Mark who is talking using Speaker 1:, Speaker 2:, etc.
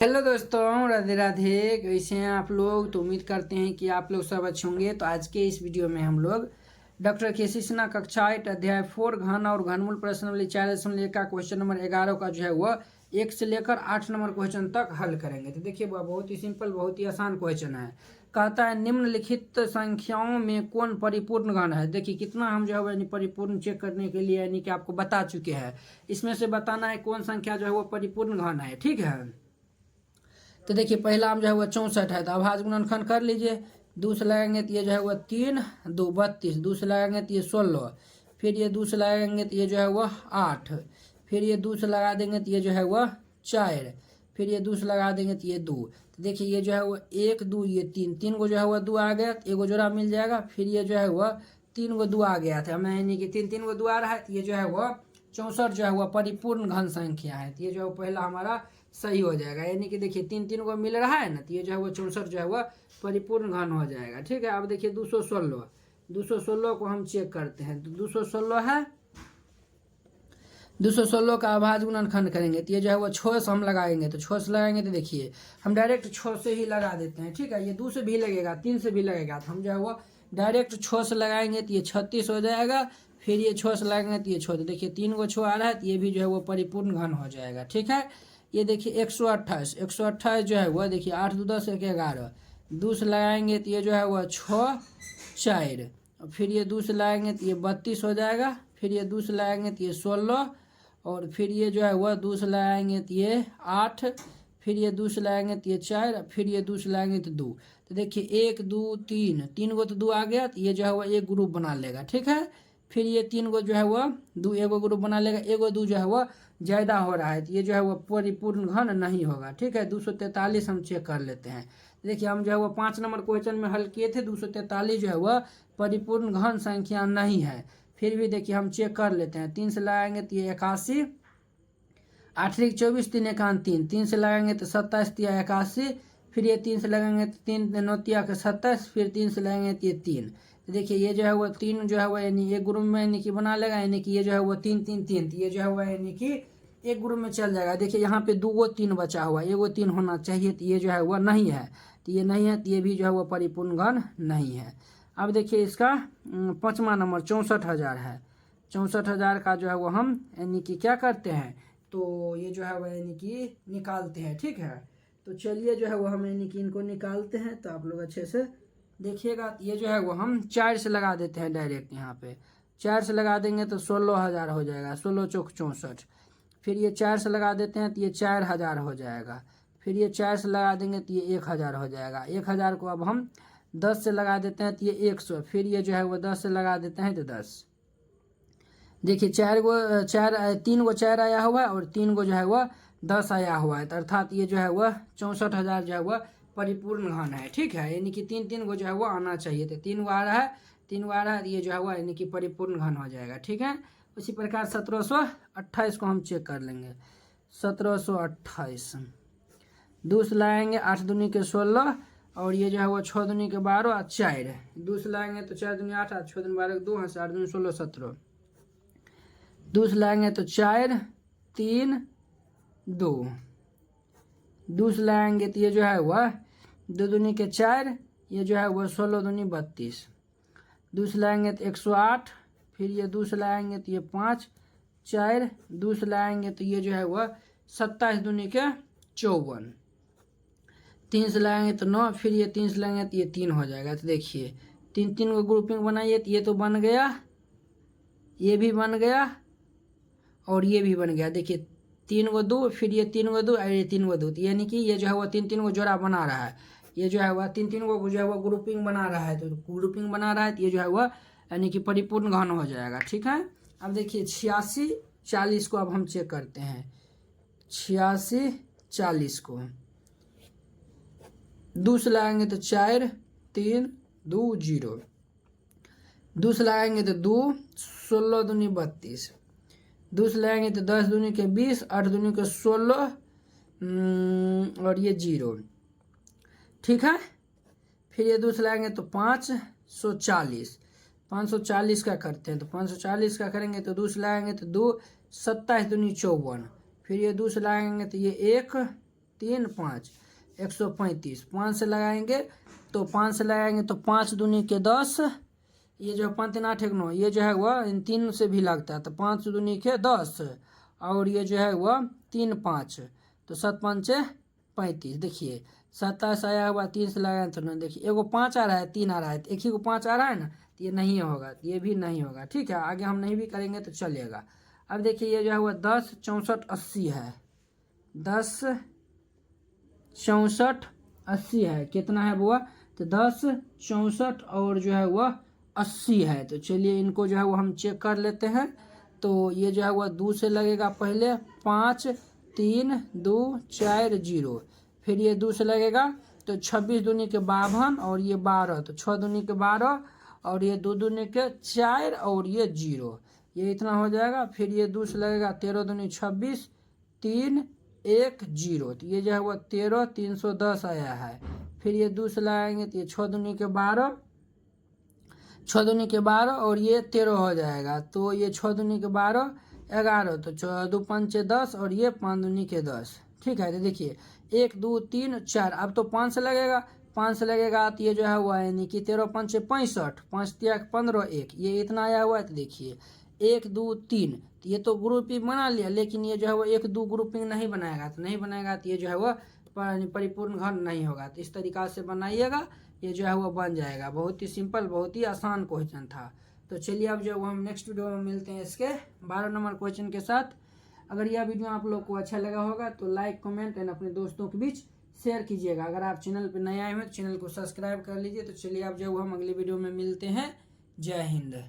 Speaker 1: Hello दोस्तों, राधे राधे। कैसे हैं आप लोग? तो उम्मीद करते हैं कि आप लोग सब अच्छे होंगे। तो आज के इस वीडियो में हम लोग डॉक्टर केसी सिन्हा कक्षा 8 अध्याय 4 घन और घनमूल प्रश्नावली 4.1 का क्वेश्चन नंबर 11 का जो है वह 1 से लेकर 8 नंबर क्वेश्चन तक हल करेंगे। तो देखिए वह बहुत ही सिंपल, बहुत ही आसान क्वेश्चन है। कहता है निम्नलिखित संख्याओं में कौन परिपूर्ण घन है। देखिए कितना हम जो है वह परिपूर्ण चेक करने के लिए यानी कि आपको बता चुके हैं। इसमें से बताना है कौन संख्या जो है वो परिपूर्ण घन है। ठीक है, तो देखिए पहला हम जो है वो 64 है, तो अभाज्य गुणनखंड कर लीजिए। 2 से लगाएंगे तो ये जो है वो 3 2 32, 2 से लगाएंगे तो ये 16, फिर ये 2 से लगाएंगे तो ये जो है वह 8, फिर ये 2 से लगा देंगे तो ये जो है वह 4, फिर ये 2 से लगा देंगे तो ये 2। तो देखिए ये जो है वो 1 2 ये 3 3 को जो है वह 2 आ गया, तो एगो जोड़ा मिल जाएगा। फिर ये जो है वह 3 को 2 आ गया था, हमें यानी कि 3 3 को 2 आ रहा है, तो ये जो है वह 64 जो है वह परिपूर्ण घन संख्या है। तो ये जो है पहला हमारा सही हो जाएगा। यानी कि देखिए 3 3 को मिल रहा है ना, तो ये जो है वो 64 जो है वह परिपूर्ण घन हो जाएगा। ठीक है, अब देखिए 216 को हम चेक करते हैं। तो 216 है, 216 का अभाज्य गुणनखंड करेंगे तो ये जो है वो 6 से हम लगाएंगे। तो 6 से लगाएंगे तो देखिए हम डायरेक्ट 6 से ही लगा देते हैं। ठीक है, ये 2 से भी लगेगा, 3 से भी लगेगा, तो हम जो है वो डायरेक्ट 6 से लगाएंगे तो ये 36 हो जाएगा। फिर ये 6 से लगाएंगे तो ये 6, तो देखिए 3 को 6 आ रहा है, तो ये भी जो है वो परिपूर्ण घन हो जाएगा। ठीक है, ये देखिए 128 जो है वह देखिए 8 2 10 1 11, 2 से लगाएंगे तो ये जो है वह 6 4, फिर ये 2 से लगाएंगे तो ये 32 हो जाएगा, फिर ये 2 से लगाएंगे तो ये 16, और फिर ये जो है वह 2 से लगाएंगे तो ये 8, फिर ये 2 से लगाएंगे तो ये 4, फिर ये 2 से लगाएंगे तो 2। तो देखिए 1 2 3 3 को तो 2 आ गया, तो ये जो है वह एक ग्रुप बना लेगा। ठीक है, फिर ये 3 को जो है वह 2 एगो ग्रुप बना लेगा, एगो 2 जो है वह ज़्यादा हो रहा है, तो ये जो है वह परिपूर्ण घन नहीं होगा। ठीक है, 243 हम चेक कर लेते हैं। देखिए हम जो है वह 5 नंबर क्वेश्चन में हल किए थे, 243 जो है वह परिपूर्ण घन संख्या नहीं है। फिर भी देखिए हम चेक कर लेते हैं। 3 से लगाएंगे तो ये 81, 8 3 24 3 1 3, 3 से लगाएंगे तो 27 तिया 81, फिर ये 3 से लगाएंगे तो 3 9 तिया के 27, फिर 3 से लगाएंगे तो ये 3। तो देखिए ये जो है वो 3 जो है वो यानी एक ग्रुप में यानी कि बना लेगा, यानी कि ये जो है वो 3 3 3, तो ये जो है वो यानी कि एक ग्रुप में चल जाएगा। देखिए यहाँ पे 2 3 बचा हुआ, एगो 3 होना चाहिए, तो ये जो है वह नहीं है, तो ये नहीं है, तो ये भी जो है वो परिपूर्ण घन नहीं है। अब देखिए इसका 5वां नंबर 64,000 है। 64,000 का जो है वो हम यानी कि क्या करते हैं, तो ये जो है वह यानी कि निकालते हैं। ठीक है, तो चलिए जो है वो हम यानी कि इनको निकालते हैं, तो आप लोग अच्छे से देखिएगा। ये जो है वो हम 4 से लगा देते हैं डायरेक्ट। यहाँ पे 4 से लगा देंगे तो 16,000 हो जाएगा, 16 चौक 64। फिर ये 4 से लगा देते हैं तो ये 4,000 हो जाएगा। फिर ये 4 से लगा देंगे तो ये 1,000 हो जाएगा। 1,000 को अब हम 10 से लगा देते हैं तो ये 100, फिर ये जो है वो 10 से लगा देते हैं तो 10। देखिए 3 को 4 आया हुआ है, और 3 को जो है वह 10 आया हुआ है, तो अर्थात ये जो है वह 64,000 जो है वह परिपूर्ण घन है। ठीक है, यानी कि 3 3 को जो है वो आना चाहिए, तो 3 को आ रहा है, 3 को आ रहा है, तो ये जो है वह यानी कि परिपूर्ण घन हो जाएगा। ठीक है, उसी प्रकार 1728 को हम चेक कर लेंगे। 1728 2 से लाएंगे 8 दूनी के 16, और ये जो है वो 6 दूनी के 12 और 4, 2 से लाएंगे तो 4 दूनी 8, 6 दूनी 12 2, 8 दूनी 16 17, 2 से लाएंगे तो 4 3 2, 2 से लाएंगे तो ये जो है वह 2 दूनी के 4, ये जो है वह 16 दूनी 32, 2 से लाएंगे तो 108, फिर ये 2 से लाएंगे तो ये 5 4, 2 से लाएंगे तो ये जो है वह 27 दूनी के 54, 3 से लाएंगे तो 9, फिर ये 3 से लाएंगे तो ये 3 हो जाएगा। तो देखिए 3 3 को ग्रुपिंग बनाइए, तो ये तो बन गया, ये भी बन गया, और ये भी बन गया। देखिए 3 को 2, फिर ये 3 को 2, और ये 3 को 2, तो यानी कि ये जो है वो 3 3 को जोड़ा बना रहा है। ये जो है वह 3 3 को जो है वो ग्रुपिंग बना रहा है, तो ग्रुपिंग बना रहा है, तो ये जो है वह यानी कि परिपूर्ण घन हो जाएगा। ठीक है, अब देखिए 86 40 को अब हम चेक करते हैं। 86 40 को 2 से लगाएंगे तो 4 3 2 0, 2 से लगाएंगे तो 2 16 दूनी 32, 2 से लगाएंगे तो 10 दूनी के 20, 8 दूनी के 16, और ये 0। ठीक है, फिर ये 2 से लगाएंगे तो 540, 540 का करते हैं। तो 540 का करेंगे तो 2 से लगाएंगे तो 2 27 दूनी 54, फिर ये 2 से लगाएंगे तो ये 1 3 5 135। 5 से लगाएंगे तो 5 से लगाएंगे तो 5 दूनी के 10, ये जो 5 3 8 1 9, ये जो है वह इन 3 से भी लगता है तो 5 दूनी के 10, और ये जो है वह 3 5 तो 7 5 35। देखिए 27 आया हुआ, 3 से लगाए तो ना, देखिए एगो 5 आ रहा है, 3 आ रहा है, एक ही को 5 आ रहा है ना, तो ये नहीं होगा, ये भी नहीं होगा। ठीक है, आगे हम नहीं भी करेंगे तो चलेगा। अब देखिए ये जो है वह 10 64 80 है, 10 64 80 है, कितना है वो, तो 10 64 और जो है वह 80 है। तो चलिए इनको जो है वो हम चेक कर लेते हैं। तो ये जो है वह 2 से लगेगा पहले, 5 3 2 4 0, फिर ये 2 से लगेगा तो 26 दूनी के 52 और ये 12, तो 6 दूनी के 12 और ये 2 दूनी के 4 और ये 0, ये इतना हो जाएगा। फिर ये 2 से लगेगा 13 दूनी 26 3 1 0, तो ये जो है वो 13 310 आया है। फिर ये 2 से लगाएंगे तो ये 6 दूनी के 12, 6 दूनी के 12 और ये 13 हो जाएगा। तो ये 6 दूनी के 12 11, तो 2 5 10 और ये 5 दूनी के 10। ठीक है, तो देखिए 1 2 3 4, अब तो 5 से लगेगा, 5 से लगेगा तो ये जो है हुआ यानी कि 13 5 65, 5 3 15 1, ये इतना आया हुआ है। तो देखिए 1 2 3, तो ये तो ग्रुपिंग बना लिया, लेकिन ये जो है वो 1 2 ग्रुपिंग नहीं बनाएगा, तो नहीं बनाएगा तो ये जो है वो परिपूर्ण घन नहीं होगा। तो इस तरीका से बनाइएगा, ये जो है वो बन जाएगा। बहुत ही सिंपल, बहुत ही आसान क्वेश्चन था। तो चलिए अब जो हम नेक्स्ट वीडियो में मिलते हैं इसके 12 नंबर क्वेश्चन के साथ। अगर यह वीडियो आप लोग को अच्छा लगा होगा तो लाइक कमेंट एंड अपने दोस्तों के बीच शेयर कीजिएगा। अगर आप चैनल पर नए आए हैं तो चैनल को सब्सक्राइब कर लीजिए। तो चलिए अब जो हम अगली वीडियो में मिलते हैं। जय हिंद।